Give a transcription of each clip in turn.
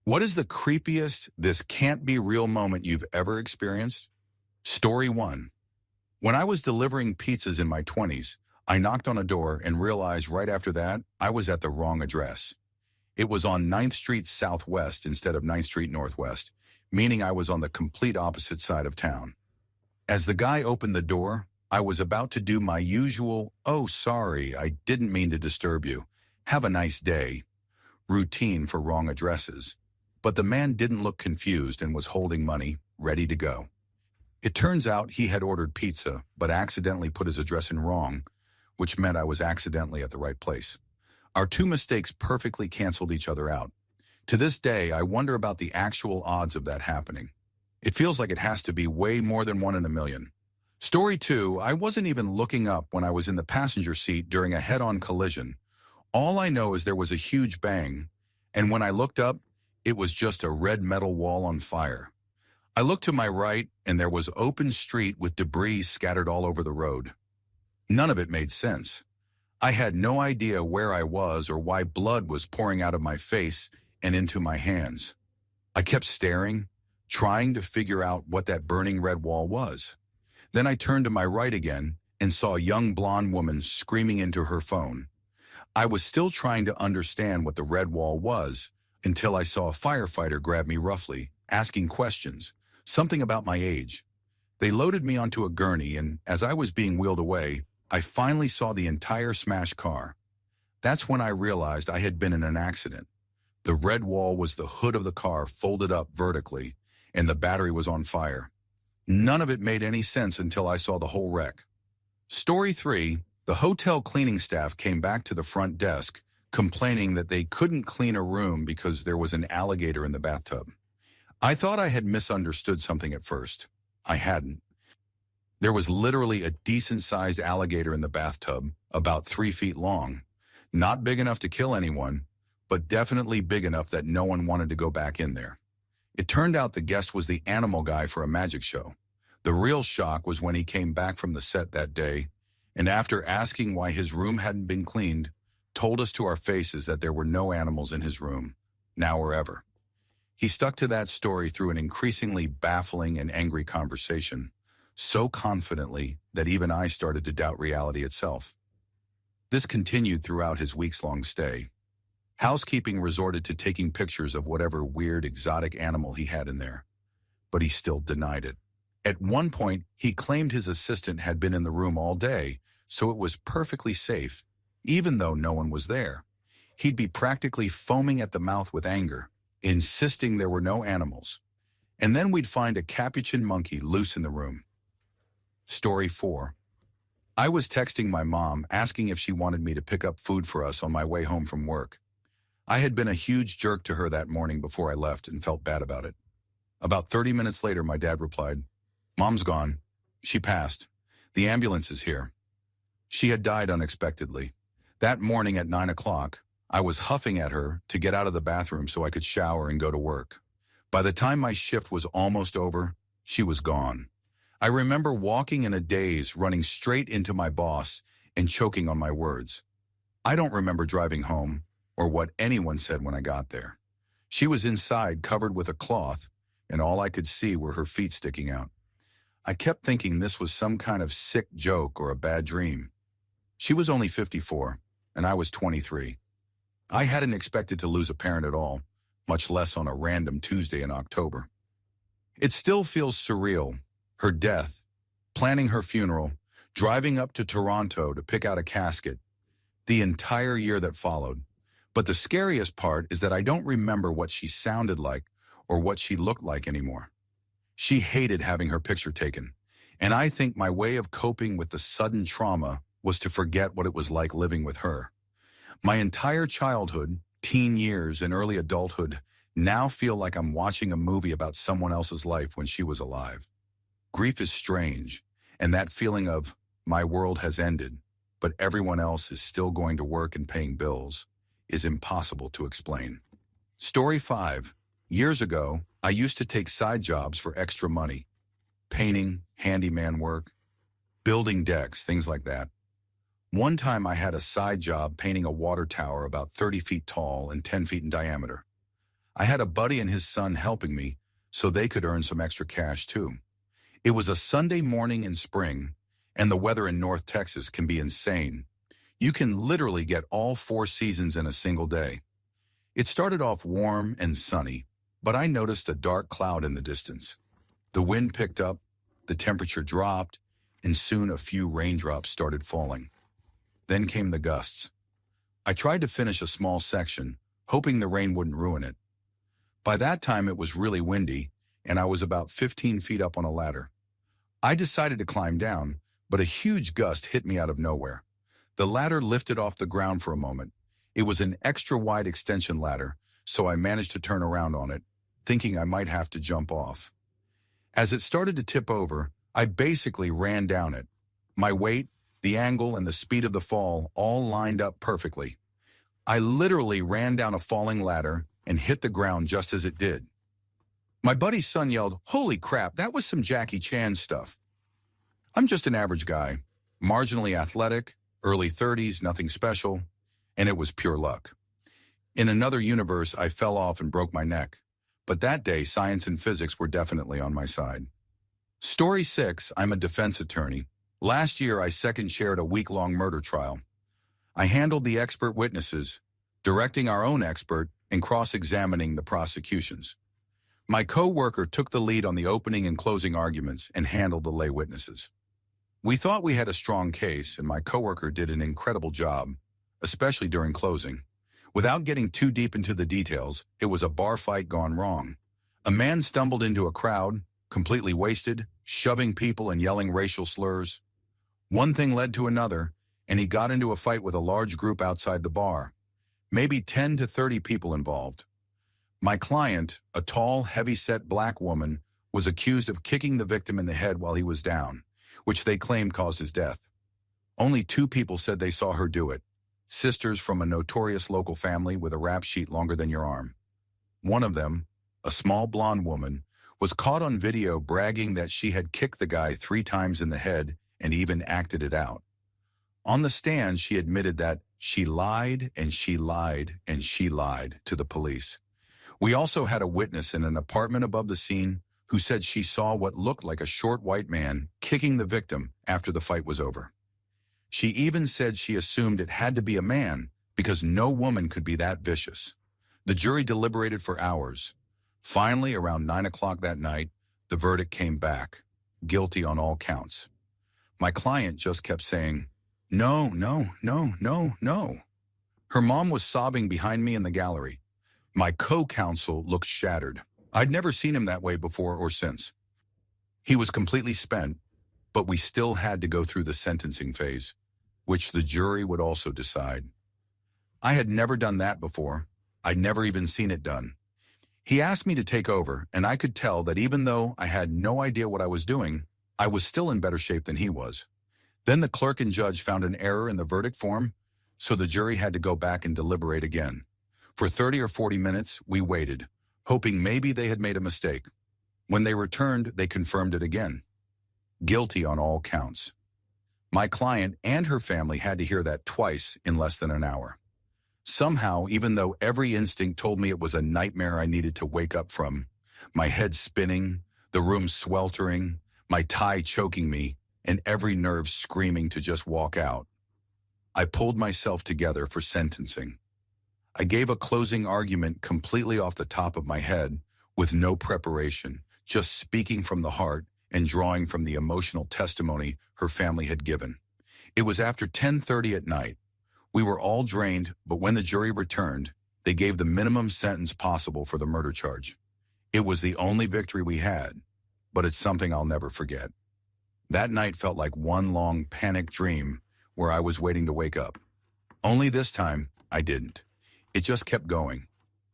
What is the creepiest, this can't be real moment you've ever experienced? Story 1. When I was delivering pizzas in my 20s, I knocked on a door and realized right after that I was at the wrong address. It was on 9th Street Southwest instead of 9th Street Northwest, meaning I was on the complete opposite side of town. As the guy opened the door, I was about to do my usual, "Oh, sorry, I didn't mean to disturb you. Have a nice day," routine for wrong addresses. But the man didn't look confused and was holding money, ready to go. It turns out he had ordered pizza, but accidentally put his address in wrong, which meant I was accidentally at the right place. Our two mistakes perfectly canceled each other out. To this day, I wonder about the actual odds of that happening. It feels like it has to be way more than 1 in a million. Story 2, I wasn't even looking up when I was in the passenger seat during a head-on collision. All I know is there was a huge bang, and when I looked up, it was just a red metal wall on fire. I looked to my right, and there was open street with debris scattered all over the road. None of it made sense. I had no idea where I was or why blood was pouring out of my face and into my hands. I kept staring, trying to figure out what that burning red wall was. Then I turned to my right again and saw a young blonde woman screaming into her phone. I was still trying to understand what the red wall was until I saw a firefighter grab me roughly, asking questions, something about my age. They loaded me onto a gurney, and as I was being wheeled away, I finally saw the entire smashed car. That's when I realized I had been in an accident. The red wall was the hood of the car folded up vertically, and the battery was on fire. None of it made any sense until I saw the whole wreck. Story 3, the hotel cleaning staff came back to the front desk, complaining that they couldn't clean a room because there was an alligator in the bathtub. I thought I had misunderstood something at first. I hadn't. There was literally a decent-sized alligator in the bathtub, about 3 feet long. Not big enough to kill anyone, but definitely big enough that no one wanted to go back in there. It turned out the guest was the animal guy for a magic show. The real shock was when he came back from the set that day, and after asking why his room hadn't been cleaned, told us to our faces that there were no animals in his room, now or ever. He stuck to that story through an increasingly baffling and angry conversation, so confidently that even I started to doubt reality itself. This continued throughout his weeks-long stay. Housekeeping resorted to taking pictures of whatever weird exotic animal he had in there, but he still denied it. At one point, he claimed his assistant had been in the room all day, so it was perfectly safe, even though no one was there. He'd be practically foaming at the mouth with anger, insisting there were no animals. And then we'd find a capuchin monkey loose in the room. Story 4. I was texting my mom asking if she wanted me to pick up food for us on my way home from work. I had been a huge jerk to her that morning before I left and felt bad about it. About 30 minutes later, my dad replied, "Mom's gone. She passed. The ambulance is here." She had died unexpectedly. That morning at 9 o'clock, I was huffing at her to get out of the bathroom so I could shower and go to work. By the time my shift was almost over, she was gone. I remember walking in a daze, running straight into my boss and choking on my words. I don't remember driving home or what anyone said when I got there. She was inside covered with a cloth, and all I could see were her feet sticking out. I kept thinking this was some kind of sick joke or a bad dream. She was only 54, and I was 23. I hadn't expected to lose a parent at all, much less on a random Tuesday in October. It still feels surreal, her death, planning her funeral, driving up to Toronto to pick out a casket, the entire year that followed. But the scariest part is that I don't remember what she sounded like or what she looked like anymore. She hated having her picture taken, and I think my way of coping with the sudden trauma was to forget what it was like living with her. My entire childhood, teen years, and early adulthood now feel like I'm watching a movie about someone else's life when she was alive. Grief is strange, and that feeling of, my world has ended, but everyone else is still going to work and paying bills, is impossible to explain. Story 5. Years ago, I used to take side jobs for extra money. Painting, handyman work, building decks, things like that. One time I had a side job painting a water tower about 30 feet tall and 10 feet in diameter. I had a buddy and his son helping me so they could earn some extra cash too. It was a Sunday morning in spring, and the weather in North Texas can be insane. You can literally get all 4 seasons in a single day. It started off warm and sunny, but I noticed a dark cloud in the distance. The wind picked up, the temperature dropped, and soon a few raindrops started falling. Then came the gusts. I tried to finish a small section, hoping the rain wouldn't ruin it. By that time it was really windy, and I was about 15 feet up on a ladder. I decided to climb down, but a huge gust hit me out of nowhere. The ladder lifted off the ground for a moment. It was an extra-wide extension ladder, so I managed to turn around on it, thinking I might have to jump off. As it started to tip over, I basically ran down it. My weight, the angle, and the speed of the fall all lined up perfectly. I literally ran down a falling ladder and hit the ground just as it did. My buddy's son yelled, "Holy crap, that was some Jackie Chan stuff." I'm just an average guy, marginally athletic, early 30s, nothing special, and it was pure luck. In another universe, I fell off and broke my neck, but that day science and physics were definitely on my side. Story 6, I'm a defense attorney. Last year, I second-chaired a week-long murder trial. I handled the expert witnesses, directing our own expert and cross-examining the prosecutions. My co-worker took the lead on the opening and closing arguments and handled the lay witnesses. We thought we had a strong case, and my coworker did an incredible job, especially during closing. Without getting too deep into the details, it was a bar fight gone wrong. A man stumbled into a crowd, completely wasted, shoving people and yelling racial slurs. One thing led to another, and he got into a fight with a large group outside the bar. Maybe 10 to 30 people involved. My client, a tall, heavy-set black woman, was accused of kicking the victim in the head while he was down, which they claimed caused his death. Only 2 people said they saw her do it, sisters from a notorious local family with a rap sheet longer than your arm. One of them, a small blonde woman, was caught on video bragging that she had kicked the guy 3 times in the head and even acted it out. On the stand, she admitted that she lied and she lied and she lied to the police. We also had a witness in an apartment above the scene who said she saw what looked like a short white man kicking the victim after the fight was over. She even said she assumed it had to be a man because no woman could be that vicious. The jury deliberated for hours. Finally, around 9 o'clock that night, the verdict came back, guilty on all counts. My client just kept saying, "No, no, no, no, no." Her mom was sobbing behind me in the gallery. My co-counsel looked shattered. I'd never seen him that way before or since. He was completely spent, but we still had to go through the sentencing phase, which the jury would also decide. I had never done that before. I'd never even seen it done. He asked me to take over, and I could tell that even though I had no idea what I was doing, I was still in better shape than he was. Then the clerk and judge found an error in the verdict form, so the jury had to go back and deliberate again. For 30 or 40 minutes, we waited, hoping maybe they had made a mistake. When they returned, they confirmed it again. Guilty on all counts. My client and her family had to hear that twice in less than an hour. Somehow, even though every instinct told me it was a nightmare I needed to wake up from, my head spinning, the room sweltering, my tie choking me, and every nerve screaming to just walk out, I pulled myself together for sentencing. I gave a closing argument completely off the top of my head, with no preparation, just speaking from the heart and drawing from the emotional testimony her family had given. It was after 10:30 at night. We were all drained, but when the jury returned, they gave the minimum sentence possible for the murder charge. It was the only victory we had, but it's something I'll never forget. That night felt like one long panic dream where I was waiting to wake up. Only this time, I didn't. It just kept going,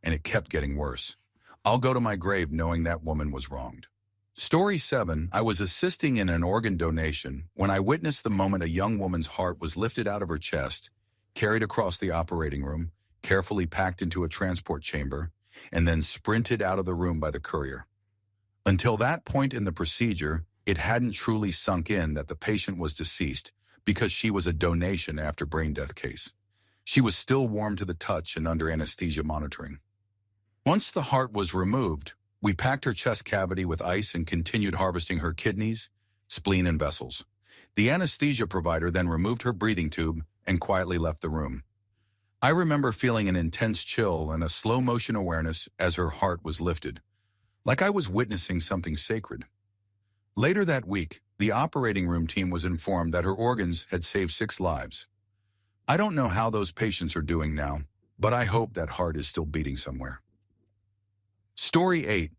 and it kept getting worse. I'll go to my grave knowing that woman was wronged. Story 7, I was assisting in an organ donation when I witnessed the moment a young woman's heart was lifted out of her chest, carried across the operating room, carefully packed into a transport chamber, and then sprinted out of the room by the courier. Until that point in the procedure, it hadn't truly sunk in that the patient was deceased because she was a donation after brain death case. She was still warm to the touch and under anesthesia monitoring. Once the heart was removed, we packed her chest cavity with ice and continued harvesting her kidneys, spleen, and vessels. The anesthesia provider then removed her breathing tube and quietly left the room. I remember feeling an intense chill and a slow-motion awareness as her heart was lifted, like I was witnessing something sacred. Later that week, the operating room team was informed that her organs had saved 6 lives. I don't know how those patients are doing now, but I hope that heart is still beating somewhere. Story 8.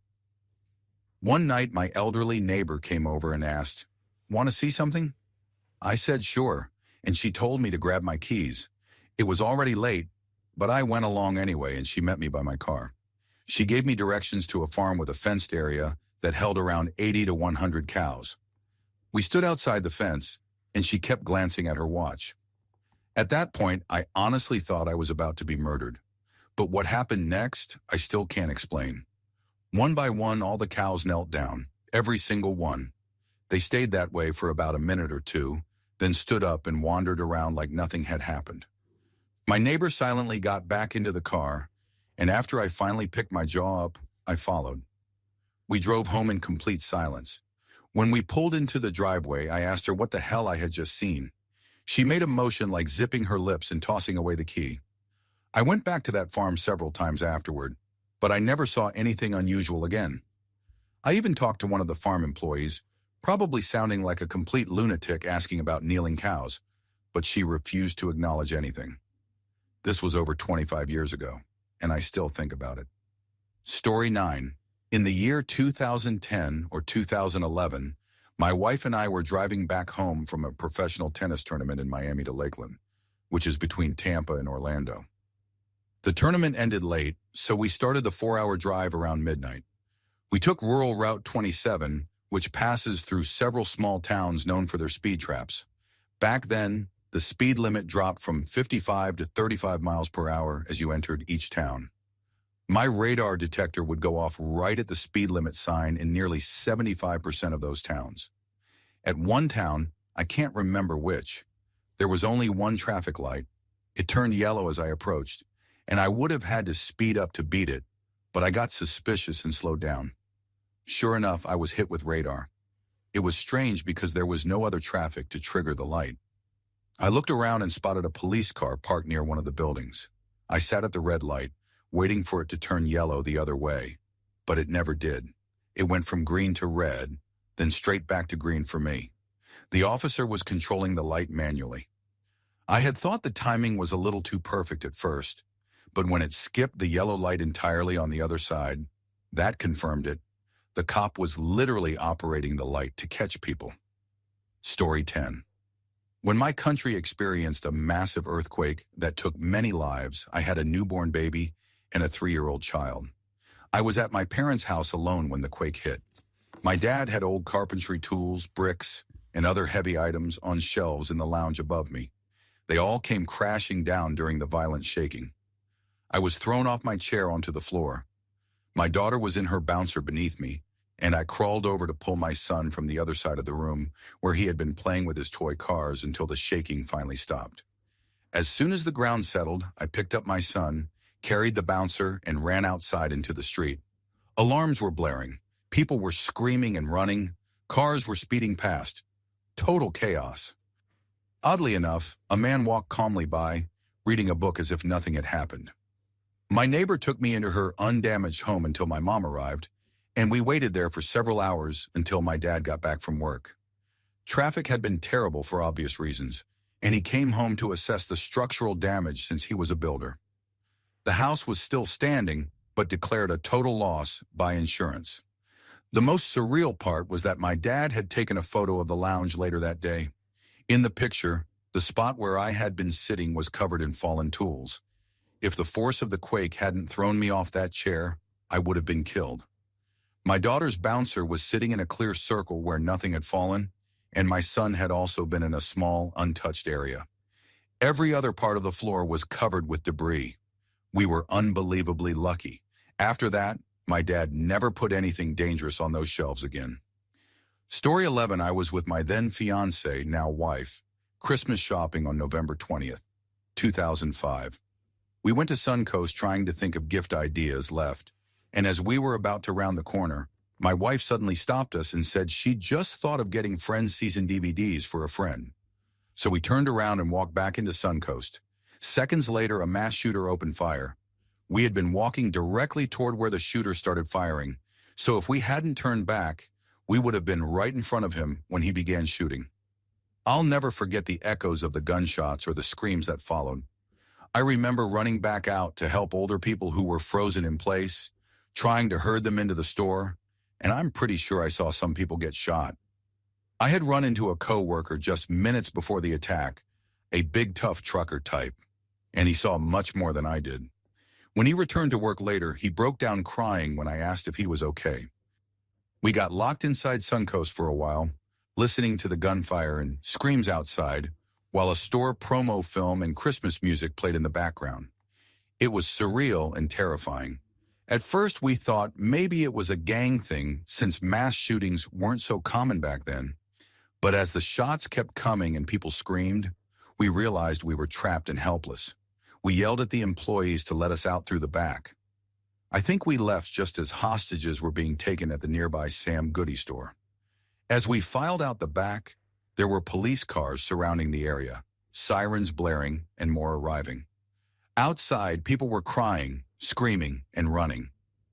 One night, my elderly neighbor came over and asked, "Want to see something?" I said sure, and she told me to grab my keys. It was already late, but I went along anyway, and she met me by my car. She gave me directions to a farm with a fenced area that held around 80 to 100 cows. We stood outside the fence, and she kept glancing at her watch. At that point, I honestly thought I was about to be murdered. But what happened next, I still can't explain. One by one, all the cows knelt down, every single one. They stayed that way for about a minute or two, then stood up and wandered around like nothing had happened. My neighbor silently got back into the car, and after I finally picked my jaw up, I followed. We drove home in complete silence. When we pulled into the driveway, I asked her what the hell I had just seen. She made a motion like zipping her lips and tossing away the key. I went back to that farm several times afterward, but I never saw anything unusual again. I even talked to one of the farm employees, probably sounding like a complete lunatic asking about kneeling cows, but she refused to acknowledge anything. This was over 25 years ago, and I still think about it. Story 9. In the year 2010 or 2011, my wife and I were driving back home from a professional tennis tournament in Miami to Lakeland, which is between Tampa and Orlando. The tournament ended late, so we started the 4-hour drive around midnight. We took rural Route 27, which passes through several small towns known for their speed traps. Back then, the speed limit dropped from 55 to 35 miles per hour as you entered each town. My radar detector would go off right at the speed limit sign in nearly 75% of those towns. At one town, I can't remember which, there was only one traffic light. It turned yellow as I approached, and I would have had to speed up to beat it, but I got suspicious and slowed down. Sure enough, I was hit with radar. It was strange because there was no other traffic to trigger the light. I looked around and spotted a police car parked near one of the buildings. I sat at the red light, waiting for it to turn yellow the other way, but it never did. It went from green to red, then straight back to green for me. The officer was controlling the light manually. I had thought the timing was a little too perfect at first, but when it skipped the yellow light entirely on the other side, that confirmed it. The cop was literally operating the light to catch people. Story 10. When my country experienced a massive earthquake that took many lives, I had a newborn baby and a 3-year-old child. I was at my parents' house alone when the quake hit. My dad had old carpentry tools, bricks, and other heavy items on shelves in the lounge above me. They all came crashing down during the violent shaking. I was thrown off my chair onto the floor. My daughter was in her bouncer beneath me, and I crawled over to pull my son from the other side of the room where he had been playing with his toy cars until the shaking finally stopped. As soon as the ground settled, I picked up my son, carried the bouncer, and ran outside into the street. Alarms were blaring. People were screaming and running. Cars were speeding past. Total chaos. Oddly enough, a man walked calmly by, reading a book as if nothing had happened. My neighbor took me into her undamaged home until my mom arrived, and we waited there for several hours until my dad got back from work. Traffic had been terrible for obvious reasons, and he came home to assess the structural damage since he was a builder. The house was still standing, but declared a total loss by insurance. The most surreal part was that my dad had taken a photo of the lounge later that day. In the picture, the spot where I had been sitting was covered in fallen tools. If the force of the quake hadn't thrown me off that chair, I would have been killed. My daughter's bouncer was sitting in a clear circle where nothing had fallen, and my son had also been in a small, untouched area. Every other part of the floor was covered with debris. We were unbelievably lucky. After that, my dad never put anything dangerous on those shelves again. Story 11. I was with my then fiancée, now wife, Christmas shopping on November 20th, 2005. We went to Suncoast trying to think of gift ideas left, And as we were about to round the corner, my wife suddenly stopped us and said she'd just thought of getting Friends season DVDs for a friend. So we turned around and walked back into Suncoast. Seconds later, a mass shooter opened fire. We had been walking directly toward where the shooter started firing, so if we hadn't turned back, we would have been right in front of him when he began shooting. I'll never forget the echoes of the gunshots or the screams that followed. I remember running back out to help older people who were frozen in place, trying to herd them into the store, and I'm pretty sure I saw some people get shot. I had run into a co-worker just minutes before the attack, a big tough trucker type, and he saw much more than I did. When he returned to work later, he broke down crying when I asked if he was okay. We got locked inside Suncoast for a while, listening to the gunfire and screams outside, while a store promo film and Christmas music played in the background. It was surreal and terrifying. At first, we thought maybe it was a gang thing since mass shootings weren't so common back then. But as the shots kept coming and people screamed, we realized we were trapped and helpless. We yelled at the employees to let us out through the back. I think we left just as hostages were being taken at the nearby Sam Goody store. As we filed out the back, there were police cars surrounding the area, sirens blaring, and more arriving. Outside, people were crying, screaming, and running.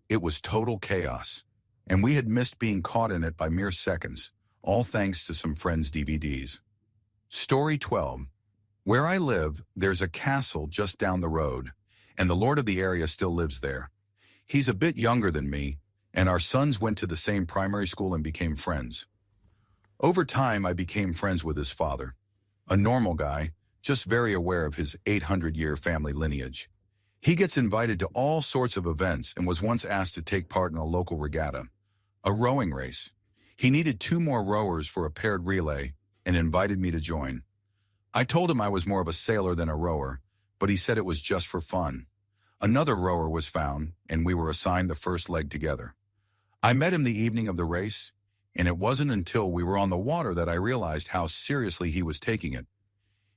It was total chaos, and we had missed being caught in it by mere seconds, all thanks to some Friends DVDs. Story 12. Where I live, there's a castle just down the road, and the lord of the area still lives there. He's a bit younger than me, and our sons went to the same primary school and became friends. Over time, I became friends with his father, a normal guy, just very aware of his 800-year family lineage. He gets invited to all sorts of events and was once asked to take part in a local regatta, a rowing race. He needed 2 more rowers for a paired relay and invited me to join. I told him I was more of a sailor than a rower, but he said it was just for fun. Another rower was found, and we were assigned the first leg together. I met him the evening of the race, and it wasn't until we were on the water that I realized how seriously he was taking it.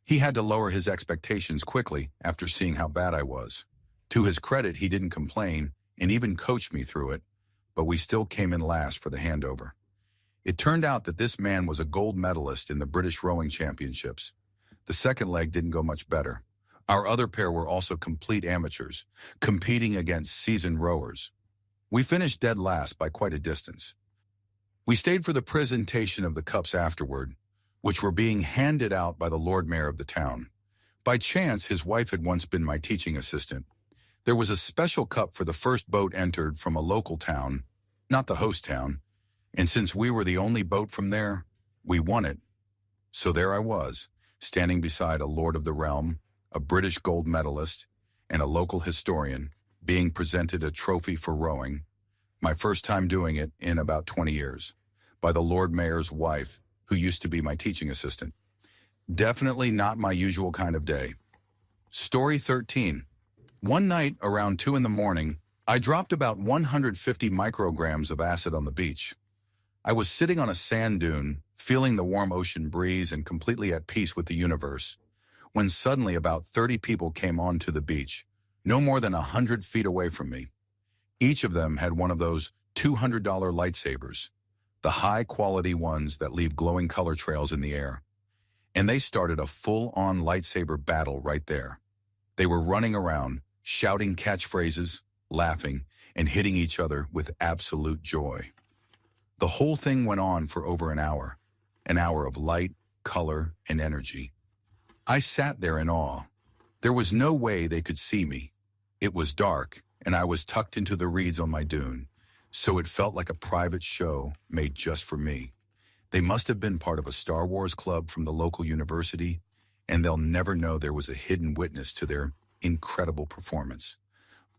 He had to lower his expectations quickly after seeing how bad I was. To his credit, he didn't complain and even coached me through it, but we still came in last for the handover. It turned out that this man was a gold medalist in the British Rowing Championships. The second leg didn't go much better. Our other pair were also complete amateurs, competing against seasoned rowers. We finished dead last by quite a distance. We stayed for the presentation of the cups afterward, which were being handed out by the Lord Mayor of the town. By chance, his wife had once been my teaching assistant. There was a special cup for the first boat entered from a local town, not the host town, and since we were the only boat from there, we won it. So there I was, standing beside a lord of the realm, a British gold medalist, and a local historian, being presented a trophy for rowing, my first time doing it in about 20 years, by the Lord Mayor's wife, who used to be my teaching assistant. Definitely not my usual kind of day. Story 13. One night around 2 in the morning, I dropped about 150 micrograms of acid on the beach. I was sitting on a sand dune, feeling the warm ocean breeze and completely at peace with the universe, when suddenly about 30 people came onto the beach, no more than 100 feet away from me. Each of them had one of those $200 lightsabers, the high-quality ones that leave glowing color trails in the air. And they started a full-on lightsaber battle right there. They were running around, shouting catchphrases, laughing, and hitting each other with absolute joy. The whole thing went on for over an hour of light, color, and energy. I sat there in awe. There was no way they could see me. It was dark, and I was tucked into the reeds on my dune, so it felt like a private show made just for me. They must have been part of a Star Wars club from the local university, and they'll never know there was a hidden witness to their incredible performance.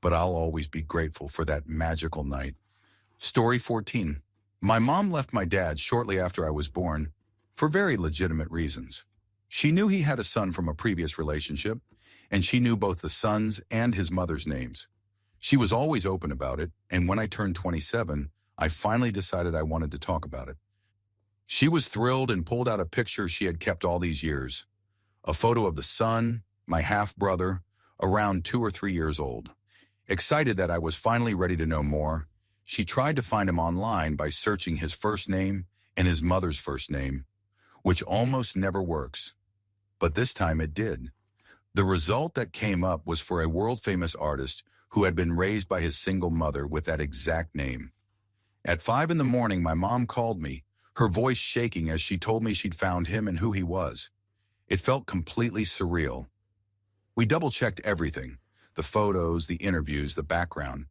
But I'll always be grateful for that magical night. Story 14. My mom left my dad shortly after I was born for very legitimate reasons. She knew he had a son from a previous relationship, and she knew both the son's and his mother's names. She was always open about it, and when I turned 27, I finally decided I wanted to talk about it. She was thrilled and pulled out a picture she had kept all these years. A photo of the son, my half-brother, around 2 or 3 years old. Excited that I was finally ready to know more, she tried to find him online by searching his first name and his mother's first name, which almost never works. But this time it did. The result that came up was for a world-famous artist who had been raised by his single mother with that exact name. At 5 in the morning, my mom called me, her voice shaking as she told me she'd found him and who he was. It felt completely surreal. We double-checked everything, the photos, the interviews, the background,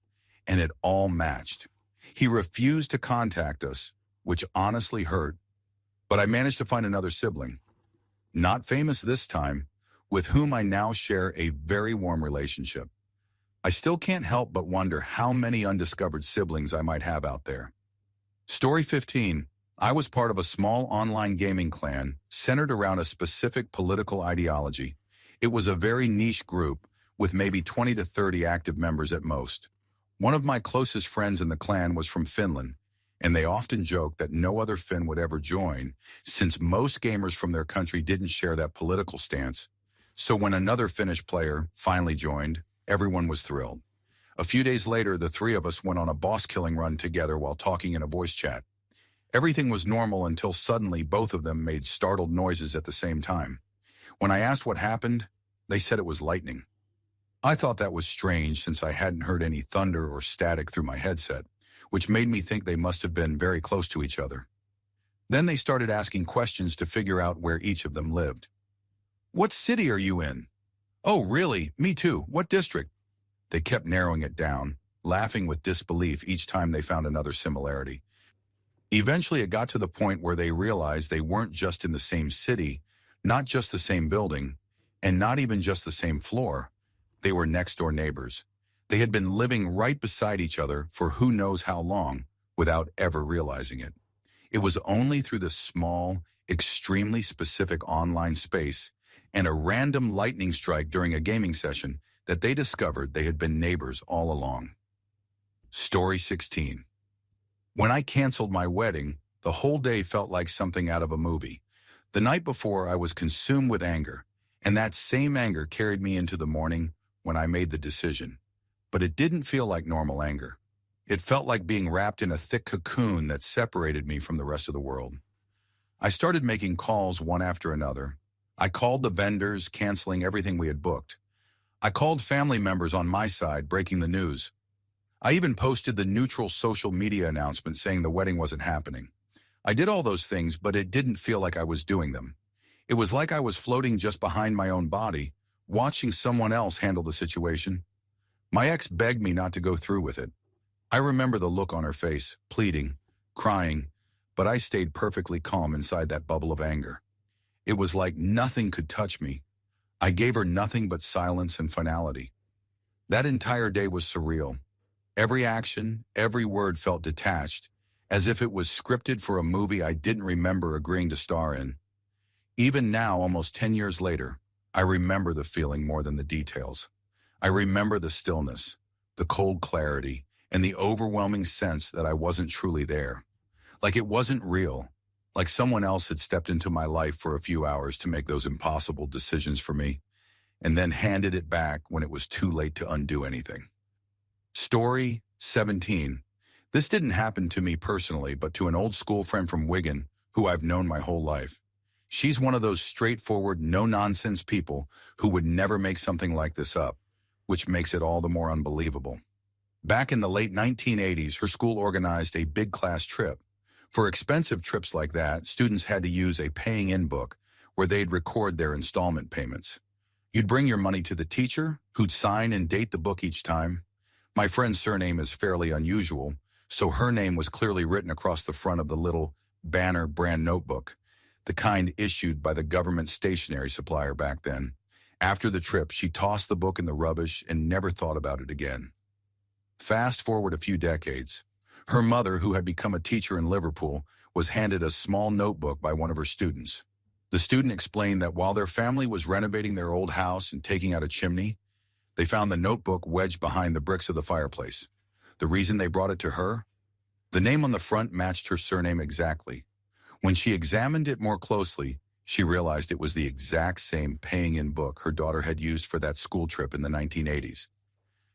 and it all matched. He refused to contact us, which honestly hurt, but I managed to find another sibling, not famous this time, with whom I now share a very warm relationship. I still can't help but wonder how many undiscovered siblings I might have out there. Story 15. I was part of a small online gaming clan centered around a specific political ideology. It was a very niche group with maybe 20 to 30 active members at most. One of my closest friends in the clan was from Finland, and they often joked that no other Finn would ever join since most gamers from their country didn't share that political stance. So when another Finnish player finally joined, everyone was thrilled. A few days later, the three of us went on a boss-killing run together while talking in a voice chat. Everything was normal until suddenly both of them made startled noises at the same time. When I asked what happened, they said it was lightning. I thought that was strange since I hadn't heard any thunder or static through my headset, which made me think they must have been very close to each other. Then they started asking questions to figure out where each of them lived. "What city are you in?" "Oh, really? Me too. What district?" They kept narrowing it down, laughing with disbelief each time they found another similarity. Eventually, it got to the point where they realized they weren't just in the same city, not just the same building, and not even just the same floor. They were next-door neighbors. They had been living right beside each other for who knows how long without ever realizing it. It was only through this small, extremely specific online space and a random lightning strike during a gaming session that they discovered they had been neighbors all along. Story 16. When I canceled my wedding, the whole day felt like something out of a movie. The night before, I was consumed with anger, and that same anger carried me into the morning when I made the decision. But it didn't feel like normal anger. It felt like being wrapped in a thick cocoon that separated me from the rest of the world. I started making calls one after another. I called the vendors, canceling everything we had booked. I called family members on my side, breaking the news. I even posted the neutral social media announcement saying the wedding wasn't happening. I did all those things, but it didn't feel like I was doing them. It was like I was floating just behind my own body, watching someone else handle the situation. My ex begged me not to go through with it. I remember the look on her face, pleading, crying, but I stayed perfectly calm inside that bubble of anger. It was like nothing could touch me. I gave her nothing but silence and finality. That entire day was surreal. Every action, every word felt detached, as if it was scripted for a movie I didn't remember agreeing to star in. Even now, almost 10 years later, I remember the feeling more than the details. I remember the stillness, the cold clarity, and the overwhelming sense that I wasn't truly there. Like it wasn't real, like someone else had stepped into my life for a few hours to make those impossible decisions for me, and then handed it back when it was too late to undo anything. Story 17. This didn't happen to me personally, but to an old school friend from Wigan who I've known my whole life. She's one of those straightforward, no-nonsense people who would never make something like this up, which makes it all the more unbelievable. Back in the late 1980s, her school organized a big class trip. For expensive trips like that, students had to use a paying-in book where they'd record their installment payments. You'd bring your money to the teacher, who'd sign and date the book each time. My friend's surname is fairly unusual, so her name was clearly written across the front of the little banner brand notebook, the kind issued by the government stationery supplier back then. After the trip, she tossed the book in the rubbish and never thought about it again. Fast forward a few decades. Her mother, who had become a teacher in Liverpool, was handed a small notebook by one of her students. The student explained that while their family was renovating their old house and taking out a chimney, they found the notebook wedged behind the bricks of the fireplace. The reason they brought it to her? The name on the front matched her surname exactly. When she examined it more closely, she realized it was the exact same paying-in book her daughter had used for that school trip in the 1980s.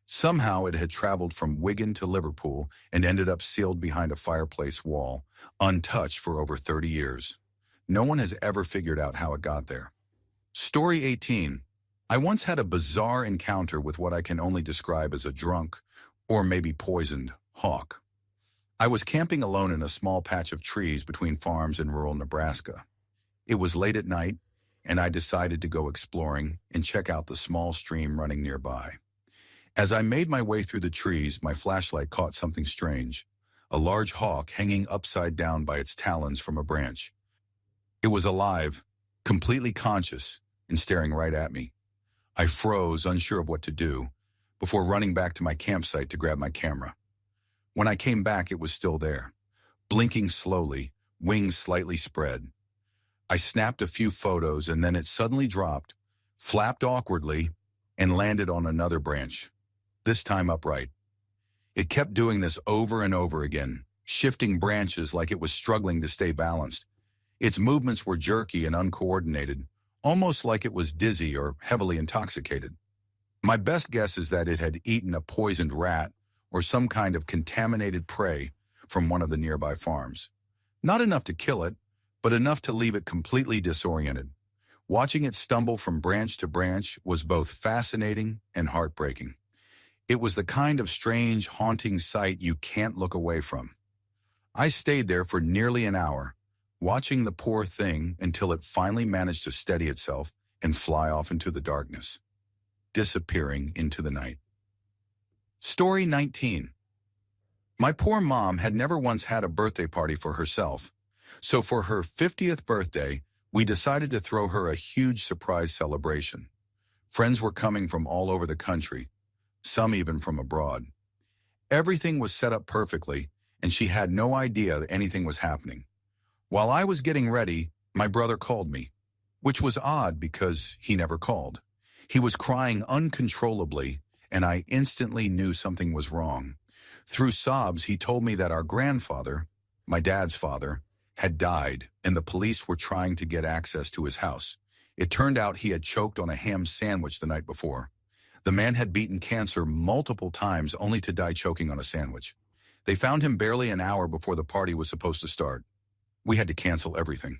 Somehow it had traveled from Wigan to Liverpool and ended up sealed behind a fireplace wall, untouched for over 30 years. No one has ever figured out how it got there. Story 18. I once had a bizarre encounter with what I can only describe as a drunk, or maybe poisoned, hawk. I was camping alone in a small patch of trees between farms in rural Nebraska. It was late at night, and I decided to go exploring and check out the small stream running nearby. As I made my way through the trees, my flashlight caught something strange, a large hawk hanging upside down by its talons from a branch. It was alive, completely conscious, and staring right at me. I froze, unsure of what to do, before running back to my campsite to grab my camera. When I came back, it was still there, blinking slowly, wings slightly spread. I snapped a few photos, and then it suddenly dropped, flapped awkwardly, and landed on another branch, this time upright. It kept doing this over and over again, shifting branches like it was struggling to stay balanced. Its movements were jerky and uncoordinated, almost like it was dizzy or heavily intoxicated. My best guess is that it had eaten a poisoned rat or some kind of contaminated prey from one of the nearby farms. Not enough to kill it, but enough to leave it completely disoriented. Watching it stumble from branch to branch was both fascinating and heartbreaking. It was the kind of strange, haunting sight you can't look away from. I stayed there for nearly an hour, watching the poor thing until it finally managed to steady itself and fly off into the darkness, disappearing into the night. Story 19. My poor mom had never once had a birthday party for herself, so for her 50th birthday, we decided to throw her a huge surprise celebration. Friends were coming from all over the country, some even from abroad. Everything was set up perfectly, and she had no idea that anything was happening. While I was getting ready, my brother called me, which was odd because he never called. He was crying uncontrollably, and I instantly knew something was wrong. Through sobs, he told me that our grandfather, my dad's father, had died, and the police were trying to get access to his house. It turned out he had choked on a ham sandwich the night before. The man had beaten cancer multiple times only to die choking on a sandwich. They found him barely an hour before the party was supposed to start. We had to cancel everything,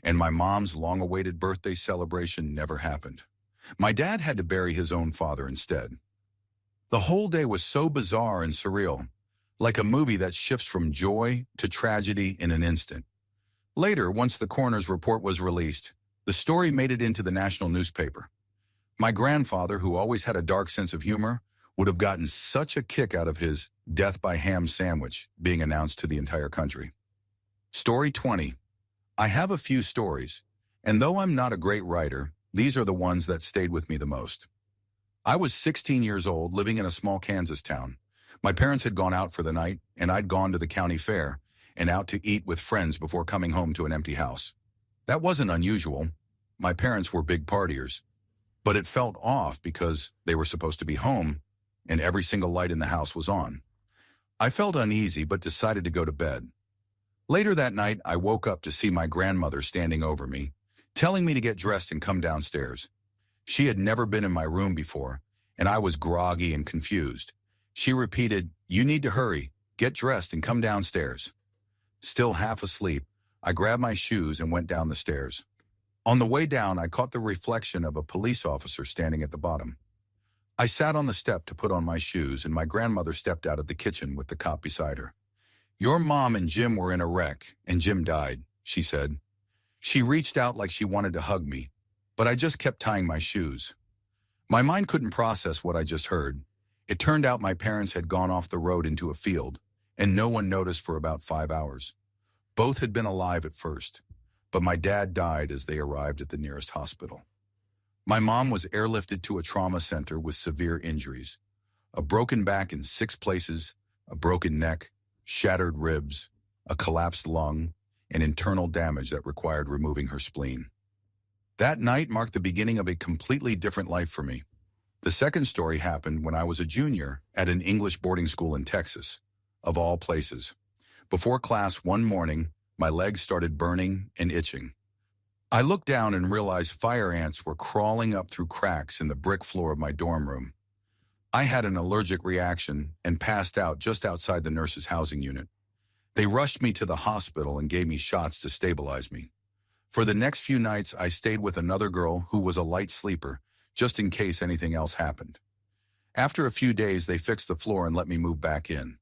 and my mom's long-awaited birthday celebration never happened. My dad had to bury his own father instead. The whole day was so bizarre and surreal, like a movie that shifts from joy to tragedy in an instant. Later, once the coroner's report was released, the story made it into the national newspaper. My grandfather, who always had a dark sense of humor, would have gotten such a kick out of his death by ham sandwich being announced to the entire country. Story 20. I have a few stories, and though I'm not a great writer, these are the ones that stayed with me the most. I was 16 years old, living in a small Kansas town. My parents had gone out for the night, and I'd gone to the county fair and out to eat with friends before coming home to an empty house. That wasn't unusual. My parents were big partiers. But it felt off because they were supposed to be home, and every single light in the house was on. I felt uneasy but decided to go to bed. Later that night, I woke up to see my grandmother standing over me, telling me to get dressed and come downstairs. She had never been in my room before, and I was groggy and confused. She repeated, "You need to hurry, get dressed and come downstairs." Still half asleep, I grabbed my shoes and went down the stairs. On the way down, I caught the reflection of a police officer standing at the bottom. I sat on the step to put on my shoes, and my grandmother stepped out of the kitchen with the cop beside her. "Your mom and Jim were in a wreck, and Jim died," she said. She reached out like she wanted to hug me, but I just kept tying my shoes. My mind couldn't process what I just heard. It turned out my parents had gone off the road into a field, and no one noticed for about 5 hours. Both had been alive at first, but my dad died as they arrived at the nearest hospital. My mom was airlifted to a trauma center with severe injuries, a broken back in 6 places, a broken neck, shattered ribs, a collapsed lung, and internal damage that required removing her spleen. That night marked the beginning of a completely different life for me. The second story happened when I was a junior at an English boarding school in Texas, of all places. Before class one morning, my legs started burning and itching. I looked down and realized fire ants were crawling up through cracks in the brick floor of my dorm room. I had an allergic reaction and passed out just outside the nurse's housing unit. They rushed me to the hospital and gave me shots to stabilize me. For the next few nights, I stayed with another girl who was a light sleeper, just in case anything else happened. After a few days, they fixed the floor and let me move back in.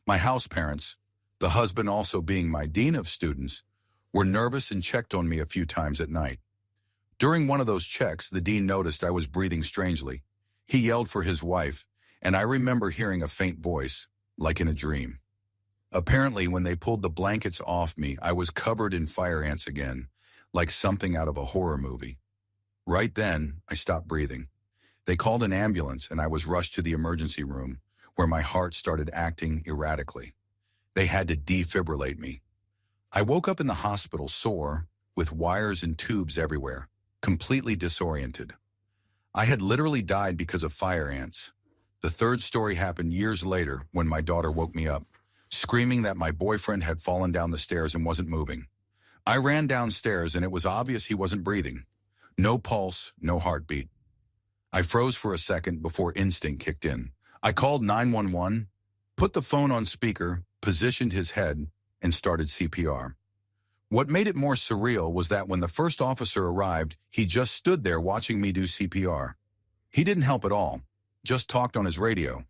My house parents, the husband also being my dean of students, were nervous and checked on me a few times at night. During one of those checks, the dean noticed I was breathing strangely. He yelled for his wife, and I remember hearing a faint voice, like in a dream. Apparently, when they pulled the blankets off me, I was covered in fire ants again, like something out of a horror movie. Right then, I stopped breathing. They called an ambulance, and I was rushed to the emergency room, where my heart started acting erratically. They had to defibrillate me. I woke up in the hospital sore, with wires and tubes everywhere, completely disoriented. I had literally died because of fire ants. The third story happened years later when my daughter woke me up, screaming that my boyfriend had fallen down the stairs and wasn't moving. I ran downstairs and it was obvious he wasn't breathing. No pulse, no heartbeat. I froze for a second before instinct kicked in. I called 911, put the phone on speaker, positioned his head, and started CPR. What made it more surreal was that when the first officer arrived, he just stood there watching me do CPR. He didn't help at all, just talked on his radio.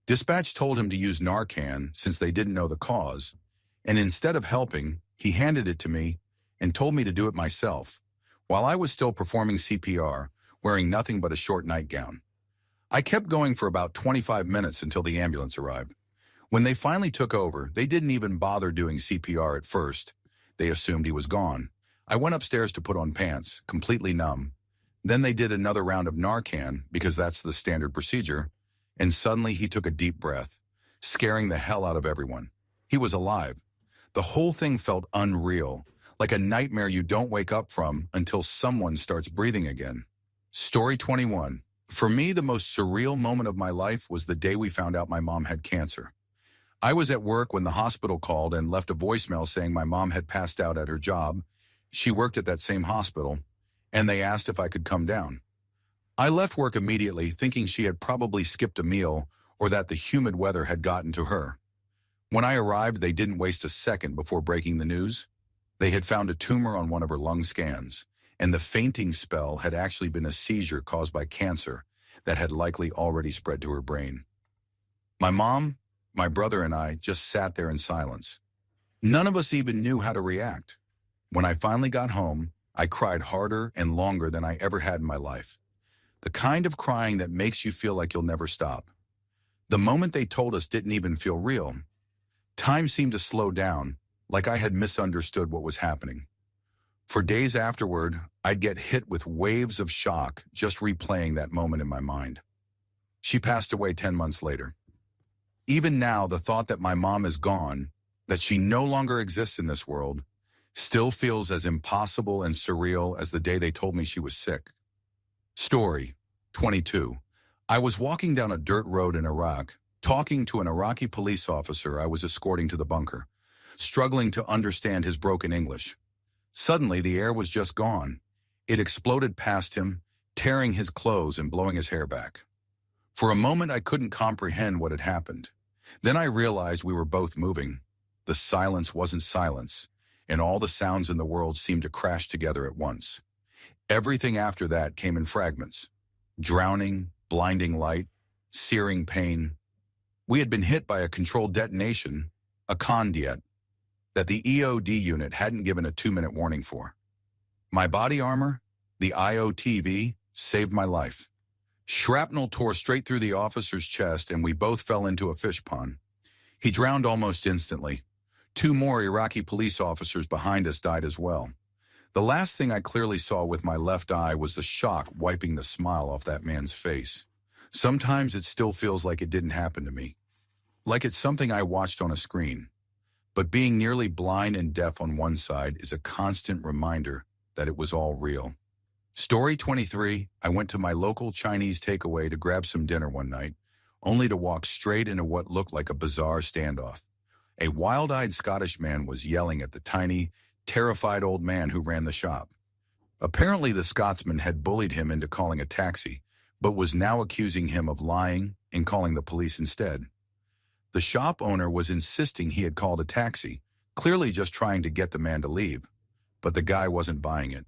Dispatch told him to use Narcan since they didn't know the cause, and instead of helping, he handed it to me and told me to do it myself, while I was still performing CPR, wearing nothing but a short nightgown. I kept going for about 25 minutes until the ambulance arrived. When they finally took over, they didn't even bother doing CPR at first. They assumed he was gone. I went upstairs to put on pants, completely numb. Then they did another round of Narcan, because that's the standard procedure, and suddenly he took a deep breath, scaring the hell out of everyone. He was alive. The whole thing felt unreal, like a nightmare you don't wake up from until someone starts breathing again. Story 21. For me, the most surreal moment of my life was the day we found out my mom had cancer. I was at work when the hospital called and left a voicemail saying my mom had passed out at her job. She worked at that same hospital, and they asked if I could come down. I left work immediately, thinking she had probably skipped a meal or that the humid weather had gotten to her. When I arrived, they didn't waste a second before breaking the news. They had found a tumor on one of her lung scans, and the fainting spell had actually been a seizure caused by cancer that had likely already spread to her brain. My mom, my brother, and I just sat there in silence. None of us even knew how to react. When I finally got home, I cried harder and longer than I ever had in my life. The kind of crying that makes you feel like you'll never stop. The moment they told us didn't even feel real. Time seemed to slow down, like I had misunderstood what was happening. For days afterward, I'd get hit with waves of shock just replaying that moment in my mind. She passed away 10 months later. Even now, the thought that my mom is gone, that she no longer exists in this world, still feels as impossible and surreal as the day they told me she was sick. Story 22. I was walking down a dirt road in Iraq, talking to an Iraqi police officer I was escorting to the bunker, struggling to understand his broken English. Suddenly, the air was just gone. It exploded past him, tearing his clothes and blowing his hair back. For a moment, I couldn't comprehend what had happened. Then I realized we were both moving. The silence wasn't silence, and all the sounds in the world seemed to crash together at once. Everything after that came in fragments. Drowning, blinding light, searing pain. We had been hit by a controlled detonation, a condiet, that the EOD unit hadn't given a 2-minute warning for. My body armor, the IOTV, saved my life. Shrapnel tore straight through the officer's chest and we both fell into a fish pond. He drowned almost instantly. 2 more Iraqi police officers behind us died as well. The last thing I clearly saw with my left eye was the shock wiping the smile off that man's face. Sometimes it still feels like it didn't happen to me. Like it's something I watched on a screen. But being nearly blind and deaf on one side is a constant reminder that it was all real. Story 23, I went to my local Chinese takeaway to grab some dinner one night, only to walk straight into what looked like a bizarre standoff. A wild-eyed Scottish man was yelling at the tiny, terrified old man who ran the shop. Apparently the Scotsman had bullied him into calling a taxi, but was now accusing him of lying and calling the police instead. The shop owner was insisting he had called a taxi, clearly just trying to get the man to leave, but the guy wasn't buying it.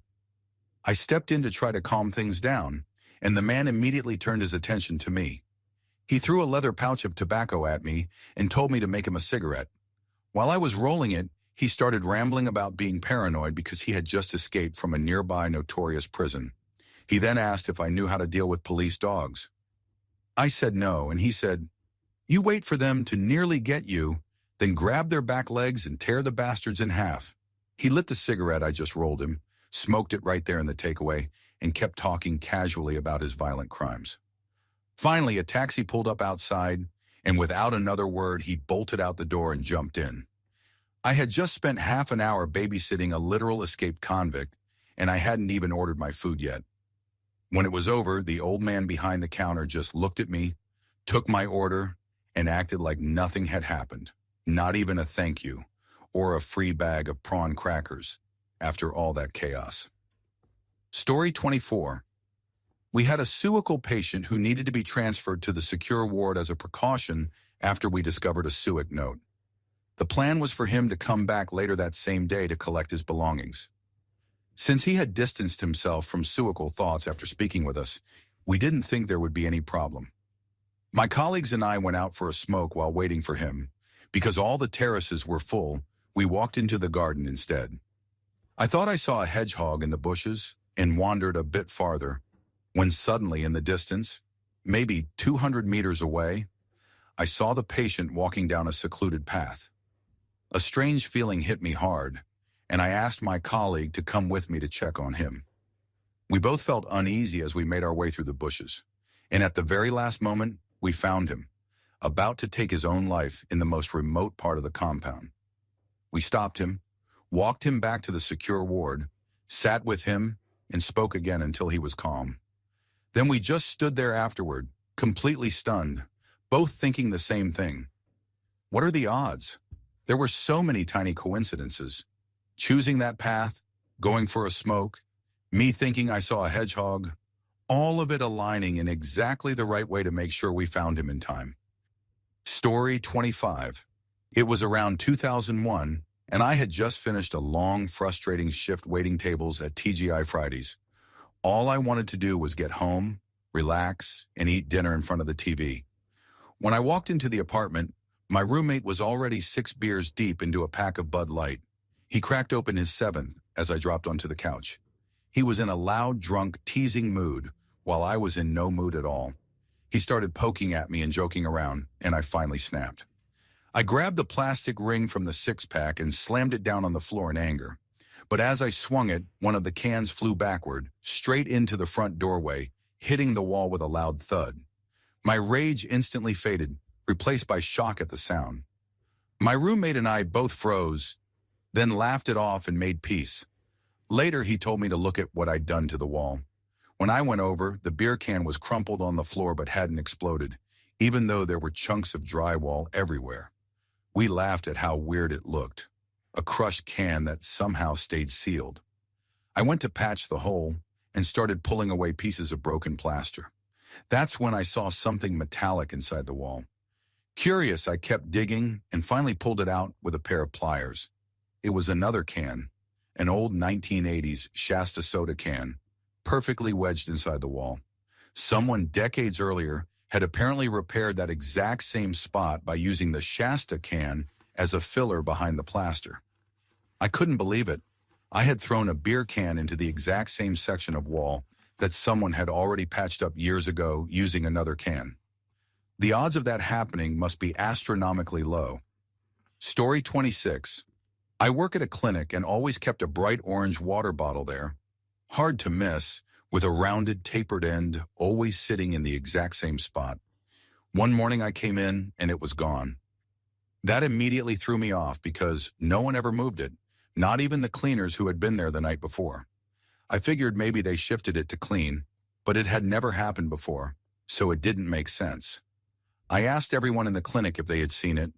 I stepped in to try to calm things down, and the man immediately turned his attention to me. He threw a leather pouch of tobacco at me and told me to make him a cigarette. While I was rolling it, he started rambling about being paranoid because he had just escaped from a nearby notorious prison. He then asked if I knew how to deal with police dogs. I said no, and he said, "You wait for them to nearly get you, then grab their back legs and tear the bastards in half." He lit the cigarette I just rolled him, smoked it right there in the takeaway, and kept talking casually about his violent crimes. Finally, a taxi pulled up outside, and without another word, he bolted out the door and jumped in. I had just spent half an hour babysitting a literal escaped convict, and I hadn't even ordered my food yet. When it was over, the old man behind the counter just looked at me, took my order, and acted like nothing had happened. Not even a thank you, or a free bag of prawn crackers, after all that chaos. Story 24. We had a suical patient who needed to be transferred to the secure ward as a precaution after we discovered a SUIC note. The plan was for him to come back later that same day to collect his belongings. Since he had distanced himself from suical thoughts after speaking with us, we didn't think there would be any problem. My colleagues and I went out for a smoke while waiting for him. Because all the terraces were full, we walked into the garden instead. I thought I saw a hedgehog in the bushes and wandered a bit farther, when suddenly in the distance, maybe 200 meters away, I saw the patient walking down a secluded path. A strange feeling hit me hard, and I asked my colleague to come with me to check on him. We both felt uneasy as we made our way through the bushes, and at the very last moment, we found him, about to take his own life in the most remote part of the compound. We stopped him, walked him back to the secure ward, sat with him, and spoke again until he was calm. Then we just stood there afterward, completely stunned, both thinking the same thing. What are the odds? There were so many tiny coincidences. Choosing that path, going for a smoke, me thinking I saw a hedgehog, all of it aligning in exactly the right way to make sure we found him in time. Story 25. It was around 2001, and I had just finished a long, frustrating shift waiting tables at TGI Fridays. All I wanted to do was get home, relax, and eat dinner in front of the TV. When I walked into the apartment, my roommate was already 6 beers deep into a pack of Bud Light. He cracked open his 7th as I dropped onto the couch. He was in a loud, drunk, teasing mood, while I was in no mood at all. He started poking at me and joking around, and I finally snapped. I grabbed the plastic ring from the 6-pack and slammed it down on the floor in anger. But as I swung it, one of the cans flew backward, straight into the front doorway, hitting the wall with a loud thud. My rage instantly faded, replaced by shock at the sound. My roommate and I both froze, then laughed it off and made peace. Later, he told me to look at what I'd done to the wall. When I went over, the beer can was crumpled on the floor but hadn't exploded, even though there were chunks of drywall everywhere. We laughed at how weird it looked, a crushed can that somehow stayed sealed. I went to patch the hole and started pulling away pieces of broken plaster. That's when I saw something metallic inside the wall. Curious, I kept digging and finally pulled it out with a pair of pliers. It was another can, an old 1980s Shasta soda can, perfectly wedged inside the wall. Someone decades earlier had apparently repaired that exact same spot by using the Shasta can as a filler behind the plaster. I couldn't believe it. I had thrown a beer can into the exact same section of wall that someone had already patched up years ago using another can. The odds of that happening must be astronomically low. Story 26. I work at a clinic and always kept a bright orange water bottle there. Hard to miss, with a rounded, tapered end always sitting in the exact same spot. One morning I came in and it was gone. That immediately threw me off because no one ever moved it, not even the cleaners who had been there the night before. I figured maybe they shifted it to clean, but it had never happened before, so it didn't make sense. I asked everyone in the clinic if they had seen it.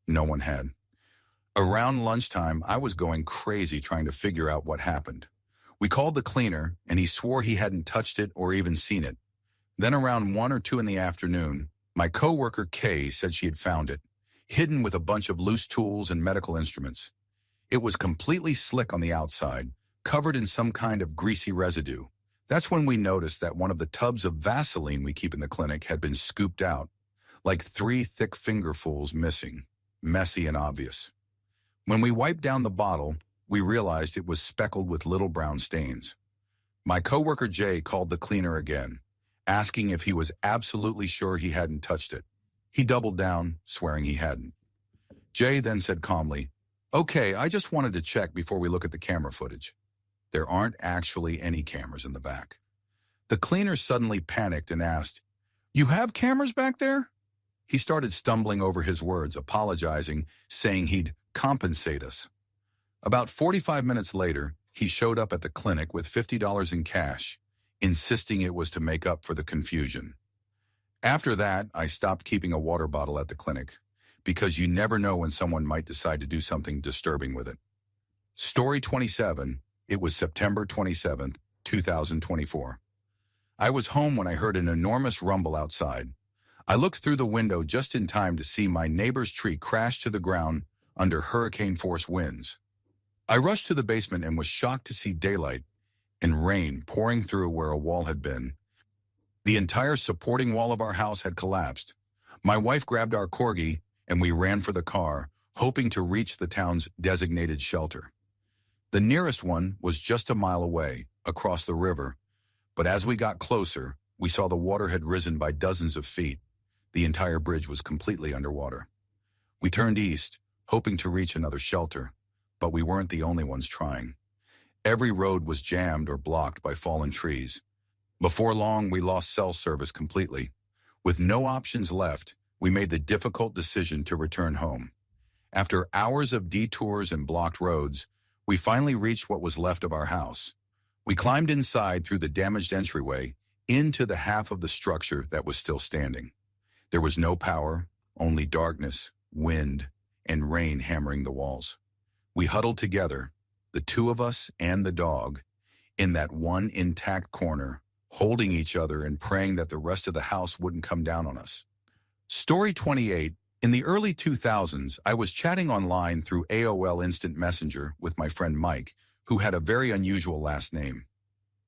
No one had. Around lunchtime, I was going crazy trying to figure out what happened. We called the cleaner, and he swore he hadn't touched it or even seen it. Then around 1 or 2 in the afternoon, my coworker Kay said she had found it, hidden with a bunch of loose tools and medical instruments. It was completely slick on the outside, covered in some kind of greasy residue. That's when we noticed that one of the tubs of Vaseline we keep in the clinic had been scooped out, like 3 thick fingerfuls missing, messy and obvious. When we wiped down the bottle, we realized it was speckled with little brown stains. My coworker Jay called the cleaner again, asking if he was absolutely sure he hadn't touched it. He doubled down, swearing he hadn't. Jay then said calmly, "Okay, I just wanted to check before we look at the camera footage." There aren't actually any cameras in the back. The cleaner suddenly panicked and asked, "You have cameras back there?" He started stumbling over his words, apologizing, saying he'd compensate us. About 45 minutes later, he showed up at the clinic with $50 in cash, insisting it was to make up for the confusion. After that, I stopped keeping a water bottle at the clinic, because you never know when someone might decide to do something disturbing with it. Story 27. It was September 27th, 2024. I was home when I heard an enormous rumble outside. I looked through the window just in time to see my neighbor's tree crash to the ground under hurricane-force winds. I rushed to the basement and was shocked to see daylight and rain pouring through where a wall had been. The entire supporting wall of our house had collapsed. My wife grabbed our corgi and we ran for the car, hoping to reach the town's designated shelter. The nearest one was just a mile away, across the river, but as we got closer, we saw the water had risen by dozens of feet. The entire bridge was completely underwater. We turned east, hoping to reach another shelter, but we weren't the only ones trying. Every road was jammed or blocked by fallen trees. Before long, we lost cell service completely. With no options left, we made the difficult decision to return home. After hours of detours and blocked roads, we finally reached what was left of our house. We climbed inside through the damaged entryway into the half of the structure that was still standing. There was no power, only darkness, wind, and rain hammering the walls. We huddled together, the two of us and the dog, in that one intact corner, holding each other and praying that the rest of the house wouldn't come down on us. Story 28. In the early 2000s, I was chatting online through AOL Instant Messenger with my friend Mike, who had a very unusual last name.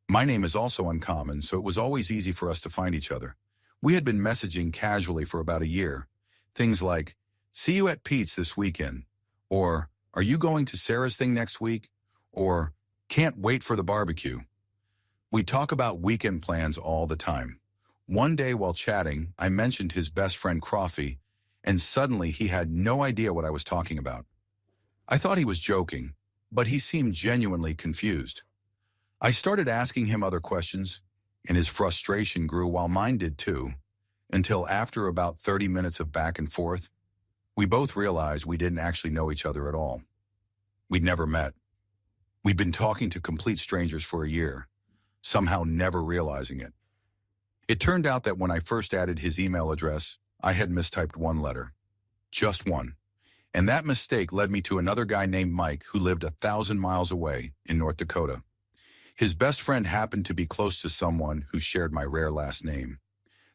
My name is also uncommon, so it was always easy for us to find each other. We had been messaging casually for about a year. Things like, "See you at Pete's this weekend," or "Are you going to Sarah's thing next week?" or "Can't wait for the barbecue." We talk about weekend plans all the time. One day while chatting, I mentioned his best friend Croffy, and suddenly he had no idea what I was talking about. I thought he was joking, but he seemed genuinely confused. I started asking him other questions, and his frustration grew while mine did too, until after about 30 minutes of back and forth, we both realized we didn't actually know each other at all. We'd never met. We'd been talking to complete strangers for a year, somehow never realizing it. It turned out that when I first added his email address, I had mistyped one letter. Just one. And that mistake led me to another guy named Mike who lived 1,000 miles away in North Dakota. His best friend happened to be close to someone who shared my rare last name.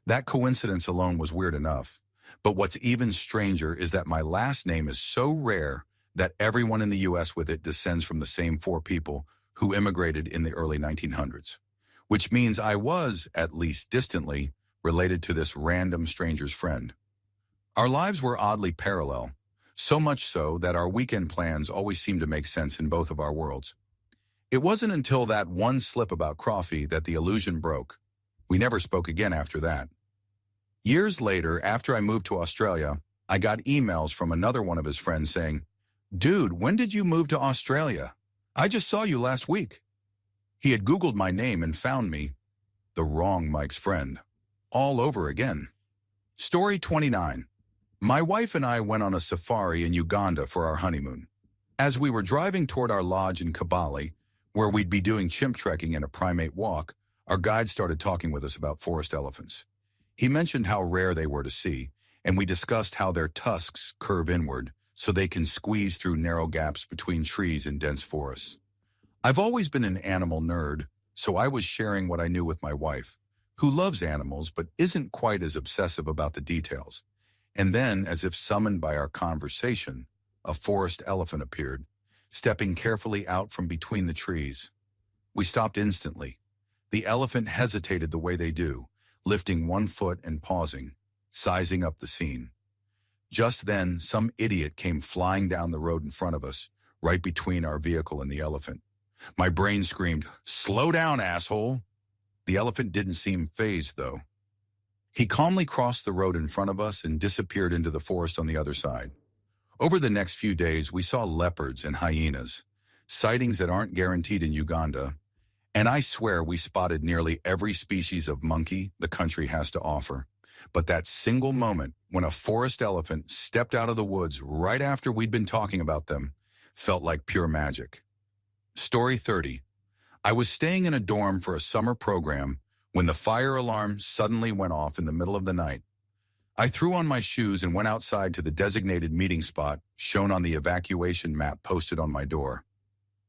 That coincidence alone was weird enough. But what's even stranger is that my last name is so rare that everyone in the U.S. with it descends from the same 4 people who immigrated in the early 1900s, which means I was, at least distantly, related to this random stranger's friend. Our lives were oddly parallel, so much so that our weekend plans always seemed to make sense in both of our worlds. It wasn't until that one slip about Croffy that the illusion broke. We never spoke again after that. Years later, after I moved to Australia, I got emails from another one of his friends saying, "Dude, when did you move to Australia? I just saw you last week." He had Googled my name and found me, the wrong Mike's friend, all over again. Story 29. My wife and I went on a safari in Uganda for our honeymoon. As we were driving toward our lodge in Kabale, where we'd be doing chimp trekking and a primate walk, our guide started talking with us about forest elephants. He mentioned how rare they were to see, and we discussed how their tusks curve inward so they can squeeze through narrow gaps between trees in dense forests. I've always been an animal nerd, so I was sharing what I knew with my wife, who loves animals but isn't quite as obsessive about the details. And then, as if summoned by our conversation, a forest elephant appeared, stepping carefully out from between the trees. We stopped instantly. The elephant hesitated the way they do, lifting one foot and pausing, sizing up the scene. Just then, some idiot came flying down the road in front of us, right between our vehicle and the elephant. My brain screamed, "Slow down, asshole!" The elephant didn't seem fazed, though. He calmly crossed the road in front of us and disappeared into the forest on the other side. Over the next few days, we saw leopards and hyenas, sightings that aren't guaranteed in Uganda, and I swear we spotted nearly every species of monkey the country has to offer. But that single moment when a forest elephant stepped out of the woods right after we'd been talking about them felt like pure magic. Story 30. I was staying in a dorm for a summer program when the fire alarm suddenly went off in the middle of the night. I threw on my shoes and went outside to the designated meeting spot shown on the evacuation map posted on my door.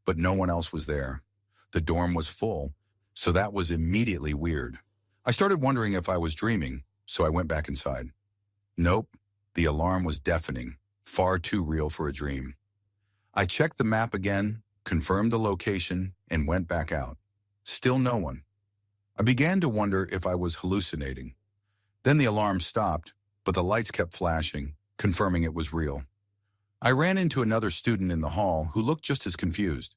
But no one else was there. The dorm was full, so that was immediately weird. I started wondering if I was dreaming, so I went back inside. Nope, the alarm was deafening, far too real for a dream. I checked the map again, confirmed the location, and went back out. Still no one. I began to wonder if I was hallucinating. Then the alarm stopped, but the lights kept flashing, confirming it was real. I ran into another student in the hall who looked just as confused.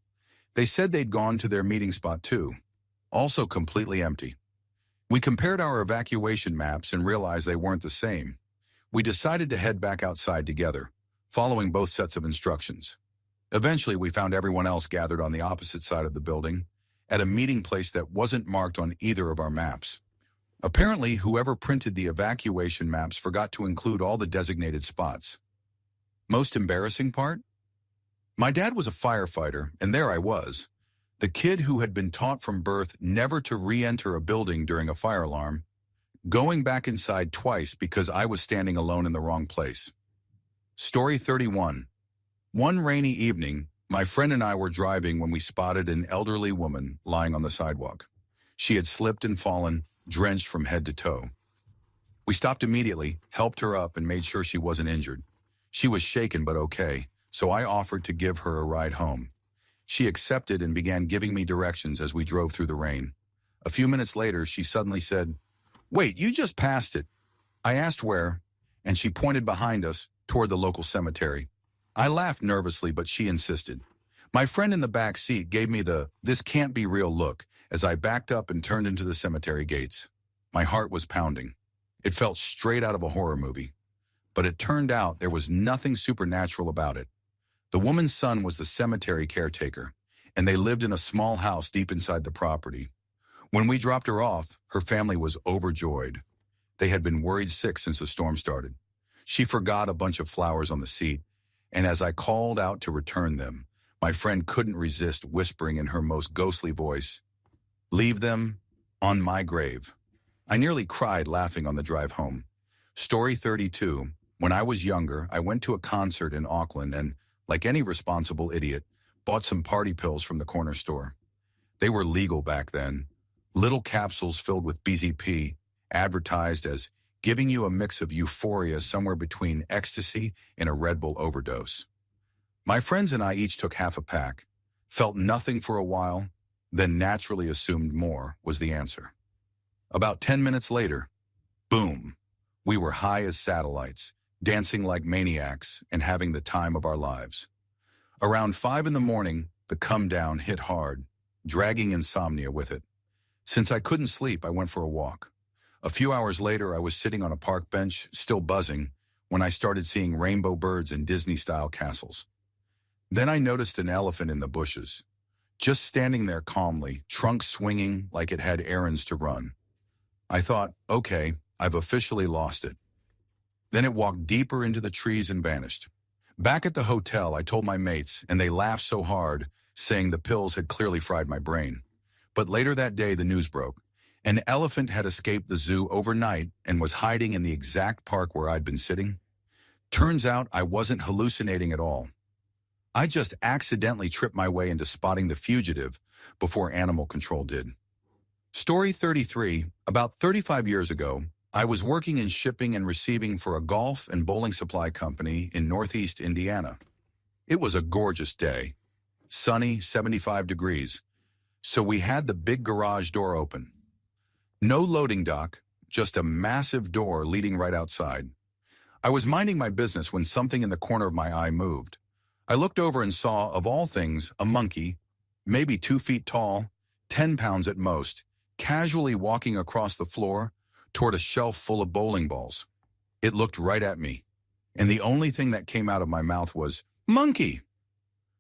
They said they'd gone to their meeting spot too, also completely empty. We compared our evacuation maps and realized they weren't the same. We decided to head back outside together, following both sets of instructions. Eventually, we found everyone else gathered on the opposite side of the building, at a meeting place that wasn't marked on either of our maps. Apparently, whoever printed the evacuation maps forgot to include all the designated spots. Most embarrassing part? My dad was a firefighter, and there I was, the kid who had been taught from birth never to re-enter a building during a fire alarm, going back inside twice because I was standing alone in the wrong place. Story 31. One rainy evening, my friend and I were driving when we spotted an elderly woman lying on the sidewalk. She had slipped and fallen, drenched from head to toe. We stopped immediately, helped her up, and made sure she wasn't injured. She was shaken but okay, so I offered to give her a ride home. She accepted and began giving me directions as we drove through the rain. A few minutes later, she suddenly said, "Wait, you just passed it." I asked where, and she pointed behind us toward the local cemetery. I laughed nervously, but she insisted. My friend in the back seat gave me the "this can't be real" look as I backed up and turned into the cemetery gates. My heart was pounding. It felt straight out of a horror movie. But it turned out there was nothing supernatural about it. The woman's son was the cemetery caretaker, and they lived in a small house deep inside the property. When we dropped her off, her family was overjoyed. They had been worried sick since the storm started. She forgot a bunch of flowers on the seat, and as I called out to return them, my friend couldn't resist whispering in her most ghostly voice, "Leave them on my grave." I nearly cried laughing on the drive home. Story 32. When I was younger, I went to a concert in Auckland and, like any responsible idiot, bought some party pills from the corner store. They were legal back then. Little capsules filled with BZP, advertised as giving you a mix of euphoria somewhere between ecstasy and a Red Bull overdose. My friends and I each took half a pack, felt nothing for a while, then naturally assumed more was the answer. About 10 minutes later, boom, we were high as satellites, dancing like maniacs and having the time of our lives. Around 5 in the morning, the come down hit hard, dragging insomnia with it. Since I couldn't sleep, I went for a walk. A few hours later, I was sitting on a park bench, still buzzing, when I started seeing rainbow birds and Disney-style castles. Then I noticed an elephant in the bushes, just standing there calmly, trunk swinging like it had errands to run. I thought, okay, I've officially lost it. Then it walked deeper into the trees and vanished. Back at the hotel, I told my mates, and they laughed so hard, saying the pills had clearly fried my brain. But later that day, the news broke. An elephant had escaped the zoo overnight and was hiding in the exact park where I'd been sitting. Turns out I wasn't hallucinating at all. I just accidentally tripped my way into spotting the fugitive before animal control did. Story 33. About 35 years ago, I was working in shipping and receiving for a golf and bowling supply company in Northeast Indiana. It was a gorgeous day, sunny, 75 degrees, so we had the big garage door open. No loading dock, just a massive door leading right outside. I was minding my business when something in the corner of my eye moved. I looked over and saw, of all things, a monkey, maybe 2 feet tall, 10 pounds at most, casually walking across the floor toward a shelf full of bowling balls. It looked right at me, and the only thing that came out of my mouth was, "Monkey!"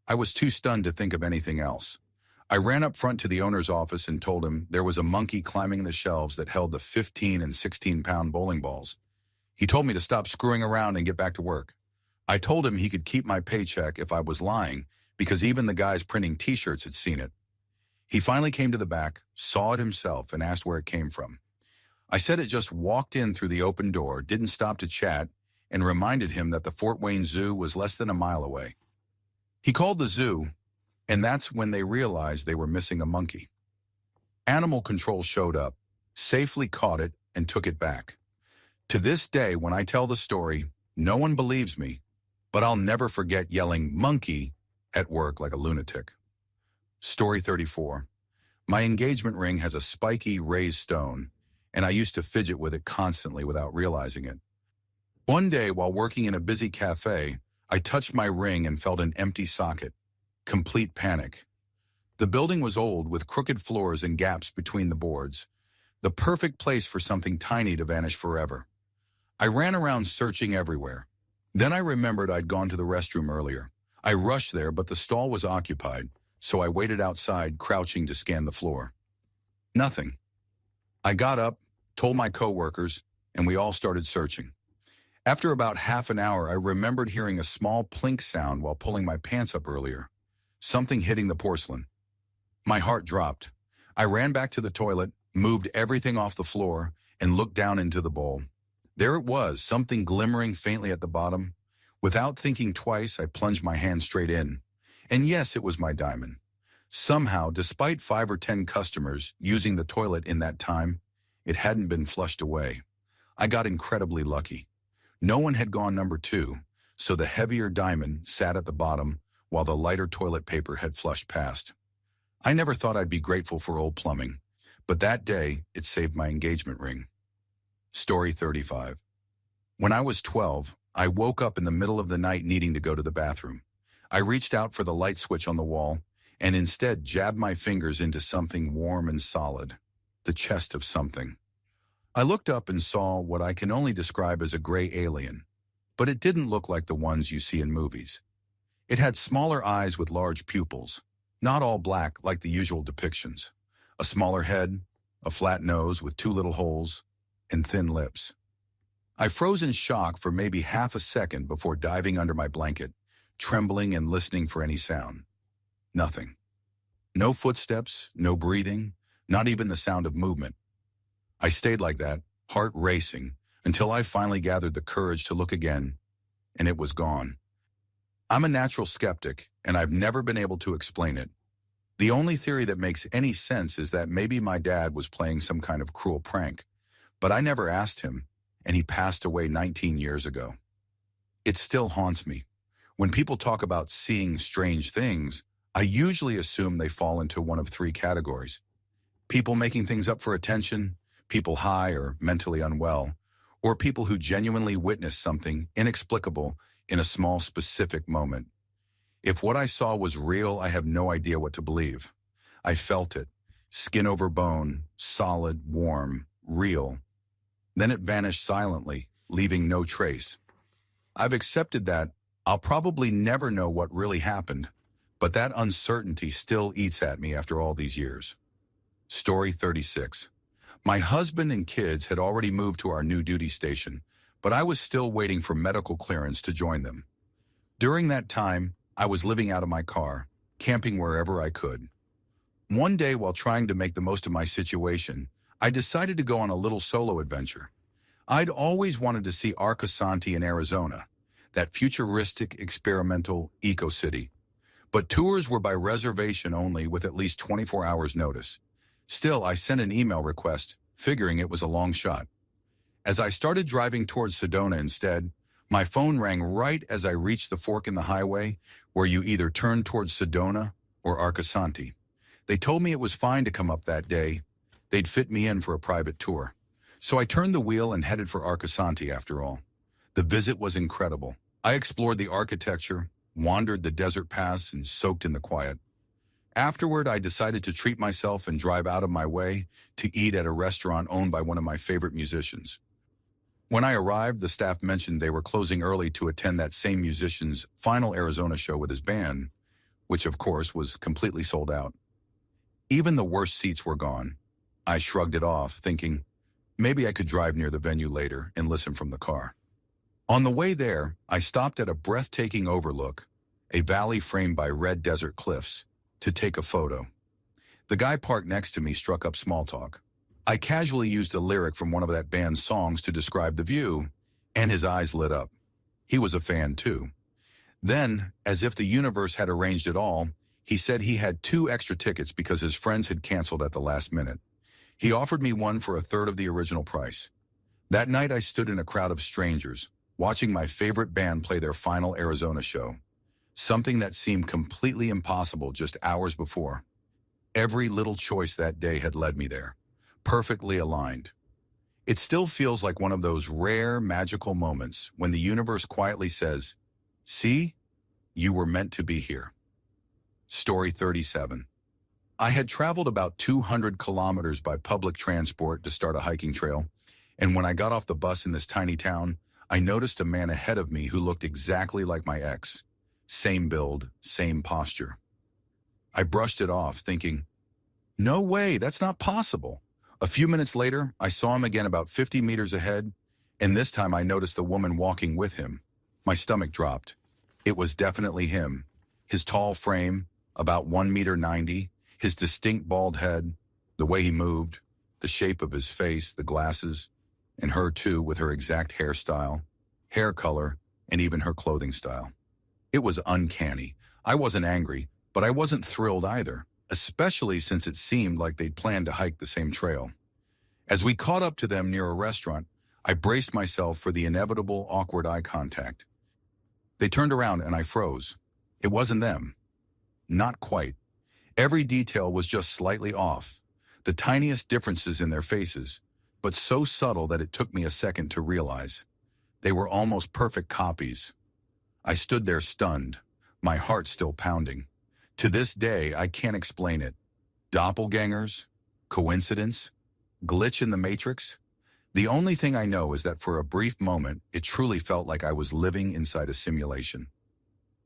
I was too stunned to think of anything else. I ran up front to the owner's office and told him there was a monkey climbing the shelves that held the 15 and 16-pound bowling balls. He told me to stop screwing around and get back to work. I told him he could keep my paycheck if I was lying, because even the guys printing t-shirts had seen it. He finally came to the back, saw it himself, and asked where it came from. I said it just walked in through the open door, didn't stop to chat, and reminded him that the Fort Wayne Zoo was less than a mile away. He called the zoo, and that's when they realized they were missing a monkey. Animal control showed up, safely caught it, and took it back. To this day, when I tell the story, no one believes me, but I'll never forget yelling "monkey" at work like a lunatic. Story 34. My engagement ring has a spiky raised stone, and I used to fidget with it constantly without realizing it. One day, while working in a busy cafe, I touched my ring and felt an empty socket. Complete panic. The building was old, with crooked floors and gaps between the boards. The perfect place for something tiny to vanish forever. I ran around searching everywhere. Then I remembered I'd gone to the restroom earlier. I rushed there, but the stall was occupied, so I waited outside, crouching to scan the floor. Nothing. I got up, told my coworkers, and we all started searching. After about half an hour, I remembered hearing a small plink sound while pulling my pants up earlier. Something hitting the porcelain. My heart dropped. I ran back to the toilet, moved everything off the floor, and looked down into the bowl. There it was, something glimmering faintly at the bottom. Without thinking twice, I plunged my hand straight in. And yes, it was my diamond. Somehow, despite 5 or 10 customers using the toilet in that time, it hadn't been flushed away. I got incredibly lucky. No one had gone number 2, so the heavier diamond sat at the bottom while the lighter toilet paper had flushed past. I never thought I'd be grateful for old plumbing, but that day, it saved my engagement ring. Story 35. When I was 12, I woke up in the middle of the night needing to go to the bathroom. I reached out for the light switch on the wall and instead jabbed my fingers into something warm and solid, the chest of something. I looked up and saw what I can only describe as a gray alien, but it didn't look like the ones you see in movies. It had smaller eyes with large pupils, not all black like the usual depictions. A smaller head, a flat nose with 2 little holes, and thin lips. I froze in shock for maybe half a second before diving under my blanket, trembling and listening for any sound. Nothing. No footsteps, no breathing, not even the sound of movement. I stayed like that, heart racing, until I finally gathered the courage to look again, and it was gone. I'm a natural skeptic, and I've never been able to explain it. The only theory that makes any sense is that maybe my dad was playing some kind of cruel prank, but I never asked him, and he passed away 19 years ago. It still haunts me. When people talk about seeing strange things, I usually assume they fall into one of 3 categories. People making things up for attention, people high or mentally unwell, or people who genuinely witness something inexplicable in a small specific moment. If what I saw was real, I have no idea what to believe. I felt it, skin over bone, solid, warm, real. Then it vanished silently, leaving no trace. I've accepted that I'll probably never know what really happened, but that uncertainty still eats at me after all these years. Story 36. My husband and kids had already moved to our new duty station, but I was still waiting for medical clearance to join them. During that time, I was living out of my car, camping wherever I could. One day, while trying to make the most of my situation, I decided to go on a little solo adventure. I'd always wanted to see Arcosanti in Arizona, that futuristic experimental eco-city. But tours were by reservation only with at least 24 hours notice. Still, I sent an email request, figuring it was a long shot. As I started driving towards Sedona instead, my phone rang right as I reached the fork in the highway where you either turn towards Sedona or Arcosanti. They told me it was fine to come up that day. They'd fit me in for a private tour. So I turned the wheel and headed for Arcosanti after all. The visit was incredible. I explored the architecture, wandered the desert paths, and soaked in the quiet. Afterward, I decided to treat myself and drive out of my way to eat at a restaurant owned by one of my favorite musicians. When I arrived, the staff mentioned they were closing early to attend that same musician's final Arizona show with his band, which of course was completely sold out. Even the worst seats were gone. I shrugged it off, thinking maybe I could drive near the venue later and listen from the car. On the way there, I stopped at a breathtaking overlook, a valley framed by red desert cliffs, to take a photo. The guy parked next to me struck up small talk. I casually used a lyric from one of that band's songs to describe the view, and his eyes lit up. He was a fan too. Then, as if the universe had arranged it all, he said he had 2 extra tickets because his friends had canceled at the last minute. He offered me one for a third of the original price. That night I stood in a crowd of strangers, watching my favorite band play their final Arizona show. Something that seemed completely impossible just hours before. Every little choice that day had led me there, perfectly aligned. It still feels like one of those rare, magical moments when the universe quietly says, "See, you were meant to be here." Story 37. I had traveled about 200 kilometers by public transport to start a hiking trail, and when I got off the bus in this tiny town, I noticed a man ahead of me who looked exactly like my ex. Same build, same posture. I brushed it off, thinking, no way, that's not possible. A few minutes later, I saw him again about 50 meters ahead, and this time I noticed the woman walking with him. My stomach dropped. It was definitely him. His tall frame, about 1.90 meters, his distinct bald head, the way he moved, the shape of his face, the glasses, and her too with her exact hairstyle, hair color, and even her clothing style. It was uncanny. I wasn't angry, but I wasn't thrilled either, especially since it seemed like they'd planned to hike the same trail. As we caught up to them near a restaurant, I braced myself for the inevitable awkward eye contact. They turned around and I froze. It wasn't them. Not quite. Every detail was just slightly off, the tiniest differences in their faces, but so subtle that it took me a second to realize. They were almost perfect copies. I stood there stunned, my heart still pounding. To this day, I can't explain it. Doppelgangers? Coincidence? Glitch in the Matrix? The only thing I know is that for a brief moment, it truly felt like I was living inside a simulation.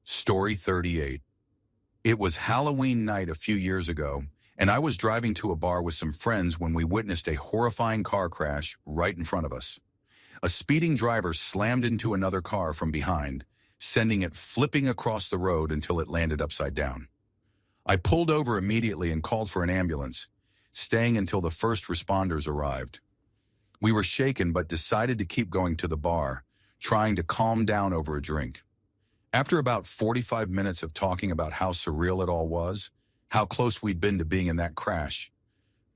Story 38. It was Halloween night a few years ago, and I was driving to a bar with some friends when we witnessed a horrifying car crash right in front of us. A speeding driver slammed into another car from behind, sending it flipping across the road until it landed upside down. I pulled over immediately and called for an ambulance, staying until the first responders arrived. We were shaken but decided to keep going to the bar, trying to calm down over a drink. After about 45 minutes of talking about how surreal it all was, how close we'd been to being in that crash,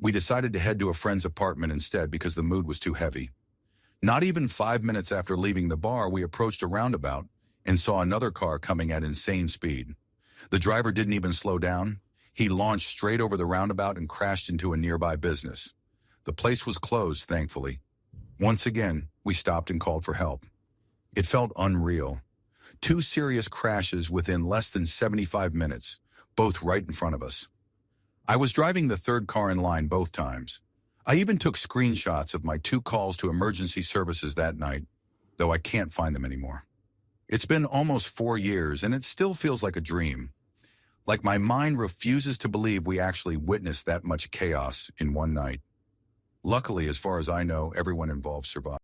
we decided to head to a friend's apartment instead because the mood was too heavy. Not even 5 minutes after leaving the bar, we approached a roundabout and saw another car coming at insane speed. The driver didn't even slow down. He launched straight over the roundabout and crashed into a nearby business. The place was closed, thankfully. Once again, we stopped and called for help. It felt unreal. 2 serious crashes within less than 75 minutes, both right in front of us. I was driving the third car in line both times. I even took screenshots of my 2 calls to emergency services that night, though I can't find them anymore. It's been almost 4 years, and it still feels like a dream. Like my mind refuses to believe we actually witnessed that much chaos in one night. Luckily, as far as I know, everyone involved survived.